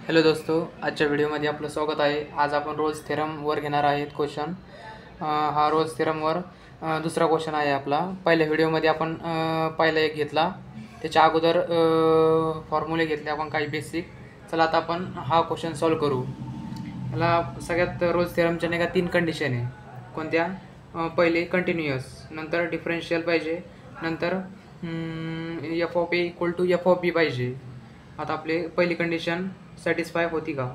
Hello दोस्तो, आजच्या व्हिडिओमध्ये आपलं स्वागत आहे। आज आपण रोज थेरमवर घेणार आहेत क्वेश्चन। हा रोज थेरमवर दुसरा क्वेश्चन आहे आपला। पहिल्या व्हिडिओमध्ये आपण पहिला एक घेतला, त्याच्या अगोदर फॉर्म्युले घेतले आपण काही बेसिक। चला आता आपण हा क्वेश्चन सॉल्व करू। याला सगळ्यात रोज थेरमच्या नाही का 3 कंडिशन आहे। कोणत्या? पहिले कंटिन्युअस, नंतर डिफरन्शियल पाहिजे, नंतर f of A equal to F of b पाहिजे। आता आपले पहिली कंडिशन सॅटिस्फाय होती का?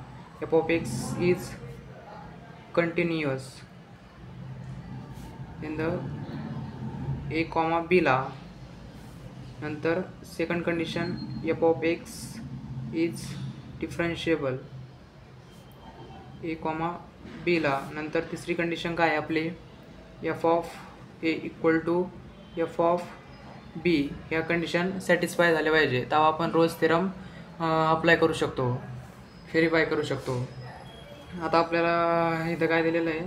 F of x is continuous in the a comma b ला। नंतर second condition f of x is differentiable a comma b ला। नंतर तिसरी कंडिशन काय आहे आपली? F of A equal to F of b. ह्या कंडिशन सॅटिस्फाय झाल्या पाहिजे, तेव्हा आपण रोज थेरम अप्लाय करू शकतो, व्हेरीफाय करू शकतो। आता आपल्याला इथं काय दिलेलं आहे?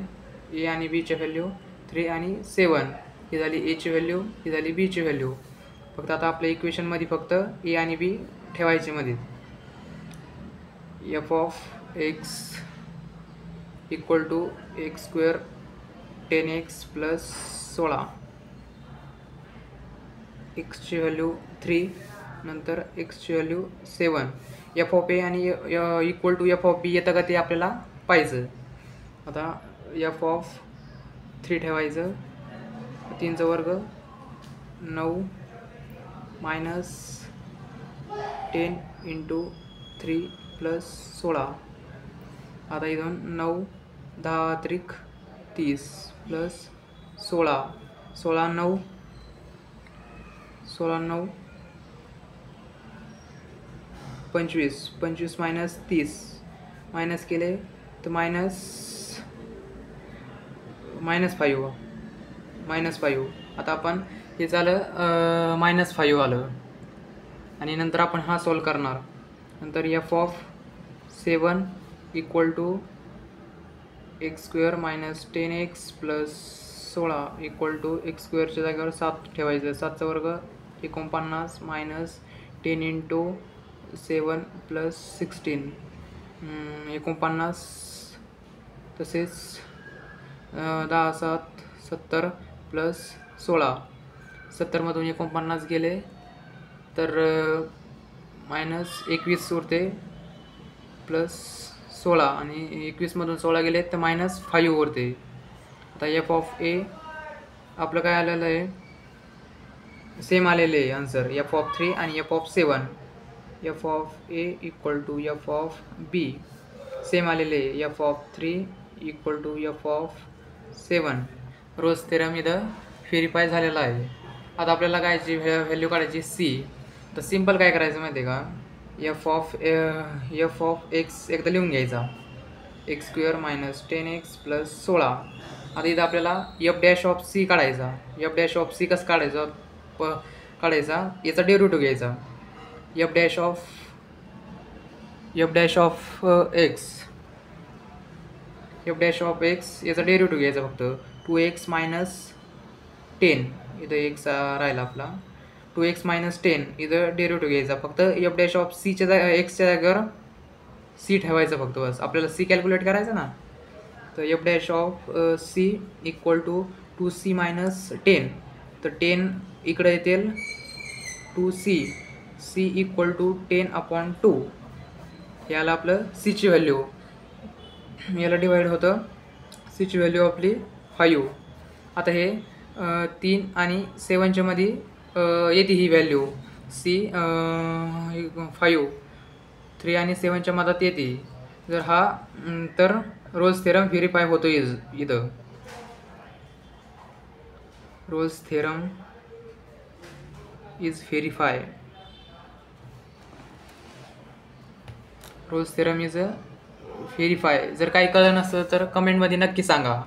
ए आणि बीचे व्हॅल्यू 3 आणि 7 ही झाली एची व्हॅल्यू, ही झाली बीची व्हॅल्यू। फक्त आता आपल्या इक्वेशनमध्ये फक्त ए आणि बी ठेवायचे मध्ये। F of x equal to x square 10x plus 16, एक्सची व्हॅल्यू 3, नंतर एक्सची व्हॅल्यू 7। एफ ऑफ ए आणि equal to F of b येतं का ते आपल्याला पाहिजे। आता एफ ऑफ 3 ठेवायचं, 3चा वर्ग 9 मायनस 10 इंटू 3 प्लस 16। आता इथून 9 10 त्रिक 30 प्लस 16, 16 9 25, 25 मायनस 30 मायनस केले तर मायनस 5। आता आपण हे झालं -5 आलं, आणि नंतर आपण हा सॉल्व करणार। नंतर f of 7 equal to x square minus 10x plus 16 equal to x स्क्वेअरच्या जागेवर 7 ठेवायचं। 7चा वर्ग 49 मायनस 10 इंटू 7 प्लस 16, 49, तसेच 10 7 70 प्लस 16। 70मधून 49 गेले तर मायनस 21 उरते प्लस 16, आणि 21मधून 16 गेले तर -5 उरते। आता एफ ऑफ ए आपलं काय आलेलं आहे? सेम आलेले आहे आन्सर, एफ ऑफ 3 आणि F of 7। F of A equal to F of B same आलेले आहे, F of 3 equal to F of 7। Rolle's theorem इथं व्हेरीफाय झालेला आहे। आता आपल्याला कायची व्हॅल्यू काढायची सी। तर सिम्पल काय करायचं माहिती आहे का? एफ ऑफ एक्स एकदा लिहून घ्यायचा, x square minus 10x plus 16। आता इथं आपल्याला एफ डॅश ऑफ सी काढायचा। एफ डॅश ऑफ सी कसं काढायचा? याचा डेरिव्हेटिव्ह घ्यायचा। एफ डॅश ऑफ एक्स याचा डेरिव्हेटिव्ह घ्यायचा फक्त 2x मायनस 10, इथं x राहिला आपला 2x मायनस 10, इथं डेरिव्हेटिव्ह घ्यायचा फक्त। एफ डॅश ऑफ सीच्या एक्सच्या जागेवर सी ठेवायचं फक्त, बस। आपल्याला सी कॅल्क्युलेट करायचं ना, तर F dash of C equal to 2c minus 10, तर 10 इकडे येतील 2c, c इक्वल टू 10/2। याला आपलं सीची व्हॅल्यू, याला डिवाइड होतं, सीची व्हॅल्यू आपली 5। आता हे 3 आणि 7च्या मध्ये येते ही व्हॅल्यू सी 5, 3 आणि 7च्या मधात येते। जर हा तर रोज थेरम व्हेरीफाय होतो इथं। Rolle's theorem is verify, Rolle's theorem is verify. जर काही कळलं नसतं तर कमेंटमध्ये नक्की सांगा।